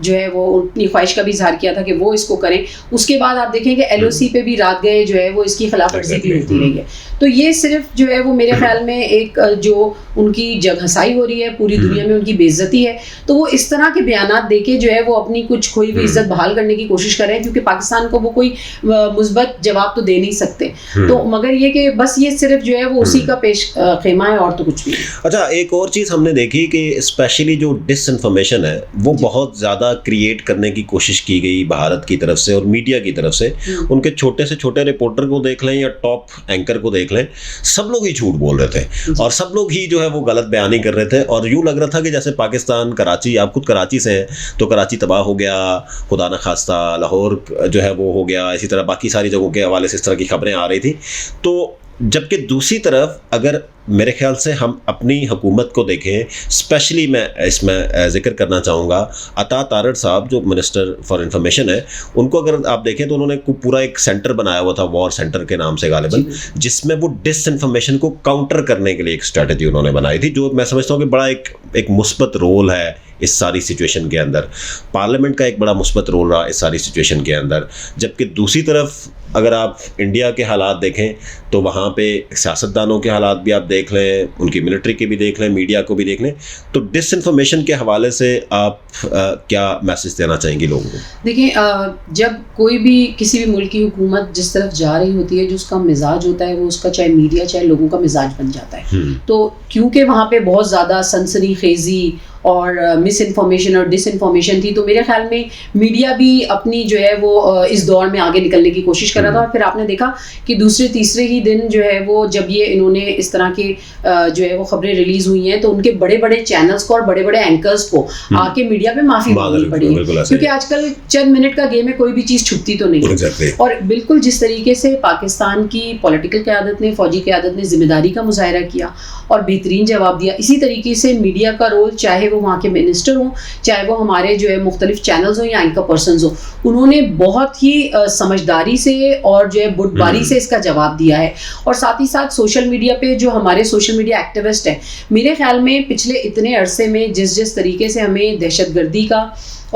جو ہے وہ اپنی خواہش کا بھی اظہار کیا تھا کہ وہ اس کو کریں. اس کے بعد آپ دیکھیں کہ LOC پہ بھی رات گئے جو ہے وہ اس کی خلاف ورزی بھی ہوتی رہی ہے. تو یہ صرف جو ہے وہ میرے خیال میں ایک جو ان کی جگ ہنسائی ہو رہی ہے, پوری دنیا میں ان کی بے عزتی ہے. تو وہ اس طرح کے بیانات دے کے جو ہے وہ اپنی کچھ کھوئی ہوئی عزت بحال کرنے کی کوشش کر رہے ہیں, کیونکہ پاکستان کو وہ کوئی مثبت جواب تو دے نہیں سکتے. تو مگر یہ کہ بس یہ صرف جو ہے وہ اسی کا پیش خیمہ ہے اور تو کچھ بھی. اچھا, ایک اور چیز ہم نے دیکھی کہ اسپیشلی جو ڈس انفارمیشن ہے وہ بہت زیادہ کریٹ کرنے کی کوشش کی گئی بھارت کی طرف سے اور میڈیا کی طرف سے. ان کے چھوٹے سے چھوٹے رپورٹر کو دیکھ لیں یا ٹاپ اینکر کو دیکھ لیں, سب لوگ ہی جھوٹ بول رہے تھے اور سب لوگ ہی جو ہے وہ غلط بیانی کر رہے تھے. اور یوں لگ رہا تھا کہ جیسے پاکستان, کراچی, آپ خود کراچی سے ہیں تو کراچی تباہ ہو گیا, خدا نخواستہ لاہور جو ہے وہ ہو گیا, اسی طرح باقی ساری جگہوں کے حوالے سے اس طرح کی خبریں آ رہی تھیں. تو جبکہ دوسری طرف اگر میرے خیال سے ہم اپنی حکومت کو دیکھیں, اسپیشلی میں اس میں ذکر کرنا چاہوں گا عطا تارڑ صاحب جو منسٹر فار انفارمیشن ہے, ان کو اگر آپ دیکھیں تو انہوں نے پورا ایک سینٹر بنایا ہوا تھا, وار سینٹر کے نام سے غالباً, جس میں وہ ڈس انفارمیشن کو کاؤنٹر کرنے کے لیے ایک اسٹریٹجی انہوں نے بنائی تھی, جو میں سمجھتا ہوں کہ بڑا ایک مثبت رول ہے اس ساری سچویشن کے اندر. پارلیمنٹ کا ایک بڑا مثبت رول رہا اس ساری سچویشن کے اندر. جبکہ دوسری طرف اگر آپ انڈیا کے حالات دیکھیں تو وہاں پہ سیاستدانوں کے حالات بھی آپ دیکھ لیں, ان کی ملٹری کے بھی دیکھ لیں, میڈیا کو بھی دیکھ لیں. تو ڈس انفارمیشن کے حوالے سے آپ کیا میسج دینا چاہیں گی لوگوں کو؟ دیکھیں, جب کوئی بھی کسی بھی ملک کی حکومت جس طرف جا رہی ہوتی ہے, جو اس کا مزاج ہوتا ہے وہ اس کا چاہے میڈیا چاہے لوگوں کا مزاج بن جاتا ہے. تو کیونکہ وہاں پہ بہت زیادہ سنسنی خیزی اور مس انفارمیشن اور ڈس انفارمیشن تھی, تو میرے خیال میں میڈیا بھی اپنی جو ہے وہ اس دور میں آگے نکلنے کی کوشش کر رہا تھا. اور پھر آپ نے دیکھا کہ دوسرے تیسرے ہی دن جو ہے وہ جب یہ انہوں نے اس طرح کی جو ہے وہ خبریں ریلیز ہوئی ہیں, تو ان کے بڑے بڑے چینلز کو اور بڑے بڑے اینکرز کو آ کے میڈیا پہ معافی مانگنی پڑی ہے, کیونکہ آج کل چند منٹ کا گیم ہے, کوئی بھی چیز چھپتی تو نہیں ہے. اور بالکل جس طریقے سے پاکستان کی پولیٹیکل قیادت نے, فوجی قیادت نے ذمہ داری کا مظاہرہ کیا اور بہترین جواب دیا, اسی طریقے سے میڈیا کا رول, چاہے وہ وہاں کے منسٹر ہوں, چاہے وہ ہمارے جو ہے مختلف چینلز ہوں یا اینکر پرسنز ہوں, انہوں نے بہت ہی سمجھداری سے اور جو ہے بردباری سے اس کا جواب دیا ہے. اور ساتھ ہی ساتھ سوشل میڈیا پہ جو ہمارے سوشل میڈیا ایکٹیوسٹ ہیں, میرے خیال میں پچھلے اتنے عرصے میں جس طریقے سے ہمیں دہشت گردی کا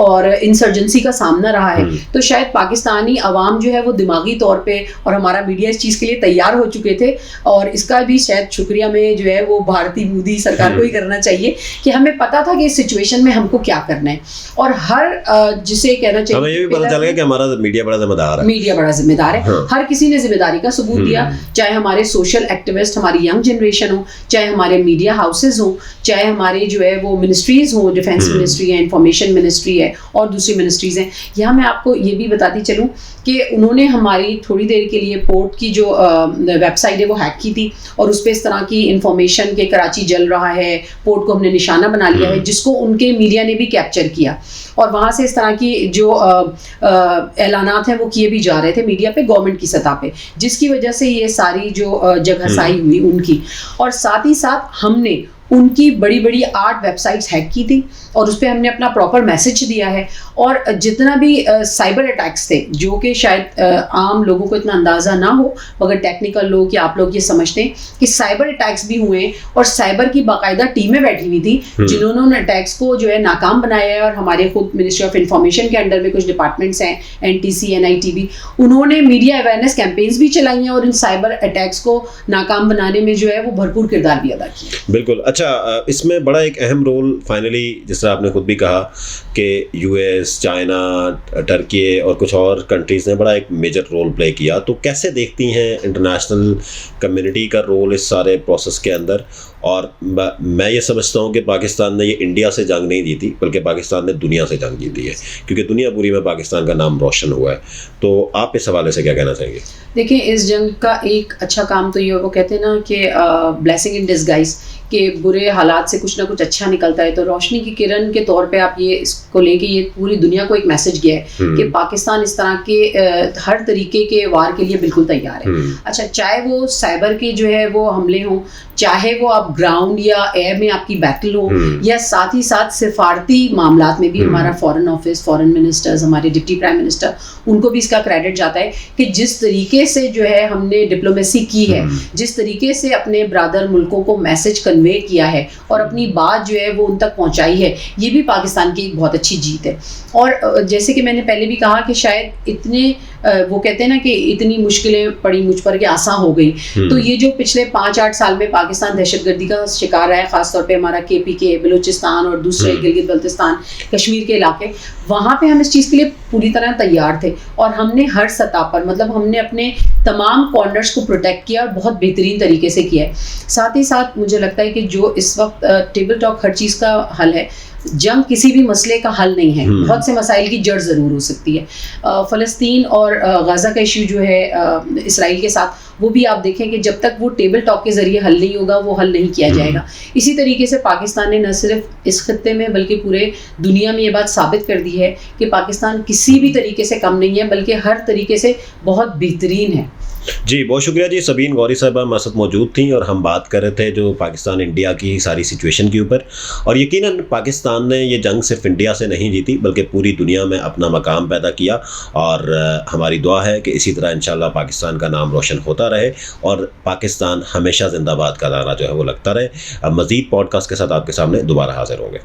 اور انسرجنسی کا سامنا رہا ہے, تو شاید پاکستانی عوام جو ہے وہ دماغی طور پہ اور ہمارا میڈیا اس چیز کے لیے تیار ہو چکے تھے. اور اس کا بھی شاید شکریہ میں جو ہے وہ بھارتی مودی سرکار کو ہی کرنا چاہیے کہ ہمیں پتا تھا کہ اس سچویشن میں ہم کو کیا کرنا ہے. اور ہر جسے کہنا چاہیے, ہمیں یہ بھی پتا چل گیا کہ ہمارا میڈیا بڑا ذمہ دار ہے, میڈیا بڑا ذمہ دار ہے. ہر کسی نے ذمہ داری کا ثبوت دیا, چاہے ہمارے سوشل ایکٹیوسٹ, ہماری ینگ جنریشن ہو, چاہے ہمارے میڈیا ہاؤسز ہوں, چاہے ہمارے جو ہے وہ منسٹریز ہوں, ڈیفینس منسٹری ہے, انفارمیشن منسٹری ہے اور دوسری منسٹریز ہیں. یہاں میں آپ کو یہ بھی بتاتی چلوں کہ انہوں نے ہماری تھوڑی دیر کے لیے پورٹ کی جو ویب سائٹ ہے وہ ہیک کی تھی, اور اس پہ اس طرح کی انفارمیشن کہ کراچی جل رہا ہے, پورٹ کو ہم نے نشانہ بنا لیا ہے, جس کو ان کے میڈیا نے بھی کیپچر کیا, اور وہاں سے اس طرح کی جو اعلانات ہیں وہ کیے بھی جا رہے تھے میڈیا پہ, گورنمنٹ کی سطح پہ, جس کی وجہ سے یہ ساری جو جگ ہنسائی ہوئی ان کی. اور ساتھ ہی ساتھ ہم نے ان کی بڑی بڑی 8 ویب سائٹس ہیک کی تھی, اور اس پہ ہم نے اپنا پراپر میسج دیا ہے. اور جتنا بھی سائبر اٹیکس تھے, جو کہ شاید عام لوگوں کو اتنا اندازہ نہ ہو, مگر ٹیکنیکل لوگ یا آپ لوگ یہ سمجھتے ہیں کہ سائبر اٹیکس بھی ہوئے, اور سائبر کی باقاعدہ ٹیمیں بیٹھی ہوئی تھی جنہوں نے اٹیکس کو جو ہے ناکام بنایا ہے. اور ہمارے خود منسٹری آف انفارمیشن کے انڈر میں کچھ ڈپارٹمنٹس ہیں, NTC, NITV, انہوں نے میڈیا اویئرنیس کیمپینز بھی چلائی ہیں, اور ان سائبر اٹیکس کو ناکام بنانے میں جو ہے وہ بھرپور کردار بھی ادا کیا. بالکل. اچھا, اس میں بڑا ایک اہم رول فائنلی, جس طرح آپ نے خود بھی کہا کہ US, چائنا, ٹرکی اور کچھ اور کنٹریز نے بڑا ایک میجر رول پلے کیا. تو کیسے دیکھتی ہیں انٹرنیشنل کمیونٹی کا رول اس سارے پروسیس کے اندر؟ اور میں یہ سمجھتا ہوں کہ پاکستان نے یہ انڈیا سے جنگ نہیں جیتی, بلکہ پاکستان نے دنیا سے جنگ جیتی ہے, کیونکہ دنیا پوری میں پاکستان کا نام روشن ہوا ہے. تو آپ اس حوالے سے کیا کہنا چاہیں گے؟ دیکھیں, اس جنگ کا ایک اچھا کام تو یہ وہ کہتے ہیں نا کہ بلیسنگ ان ڈسگائز, کہ برے حالات سے کچھ نہ کچھ اچھا نکلتا ہے. تو روشنی کی کرن کے طور پہ آپ یہ اس کو لیں کہ یہ پوری دنیا کو ایک میسج گیا ہے کہ پاکستان اس طرح کے ہر طریقے کے وار کے لیے بالکل تیار ہے. اچھا, چاہے وہ سائبر کے جو ہے وہ حملے ہوں, چاہے وہ آپ گراؤنڈ یا ایئر میں آپ کی بیٹل ہو, یا ساتھ ہی ساتھ سفارتی معاملات میں بھی ہمارا فارن آفس, فارن منسٹرز, ہمارے ڈپٹی پرائم منسٹر, ان کو بھی اس کا کریڈٹ جاتا ہے کہ جس طریقے سے جو ہے ہم نے ڈپلومیسی کی ہے, جس طریقے سے اپنے برادر ملکوں کو میسج کنوے کنوے کیا ہے اور اپنی بات جو ہے وہ ان تک پہنچائی ہے، یہ بھی پاکستان کی ایک بہت اچھی جیت ہے. اور جیسے کہ میں نے پہلے بھی کہا کہ شاید اتنے وہ کہتے ہیں نا کہ اتنی مشکلیں پڑی مجھ پر کہ آسان ہو گئی. تو یہ جو پچھلے 5-8 سال میں پاکستان دہشت گردی کا شکار رہا ہے، خاص طور پہ ہمارا KPK بلوچستان اور دوسرے گلگت بلتستان کشمیر کے علاقے، وہاں پہ ہم اس چیز کے لیے پوری طرح تیار تھے اور ہم نے ہر سطح پر مطلب ہم نے اپنے تمام کارنرز کو پروٹیکٹ کیا اور بہت بہترین طریقے سے کیا ہے. ساتھ ہی ساتھ مجھے لگتا ہے کہ جو اس وقت ٹیبل ٹاک ہر چیز کا حل ہے، جنگ کسی بھی مسئلے کا حل نہیں ہے، بہت سے مسائل کی جڑ ضرور ہو سکتی ہے. فلسطین اور غزہ کا ایشو جو ہے اسرائیل کے ساتھ، وہ بھی آپ دیکھیں کہ جب تک وہ ٹیبل ٹاک کے ذریعے حل نہیں ہوگا وہ حل نہیں کیا جائے گا. اسی طریقے سے پاکستان نے نہ صرف اس خطے میں بلکہ پورے دنیا میں یہ بات ثابت کر دی ہے کہ پاکستان کسی بھی طریقے سے کم نہیں ہے، بلکہ ہر طریقے سے بہت بہترین ہے. جی بہت شکریہ جی. سبین غوری صاحبہ ہمارے ساتھ موجود تھیں اور ہم بات کر رہے تھے جو پاکستان انڈیا کی ساری سچویشن کے اوپر. اور یقیناً پاکستان نے یہ جنگ صرف انڈیا سے نہیں جیتی بلکہ پوری دنیا میں اپنا مقام پیدا کیا، اور ہماری دعا ہے کہ اسی طرح انشاءاللہ پاکستان کا نام روشن ہوتا رہے اور پاکستان ہمیشہ زندہ باد کا نعرہ جو ہے وہ لگتا رہے. اب مزید پوڈ کاسٹ کے ساتھ آپ کے سامنے دوبارہ حاضر ہوں گے.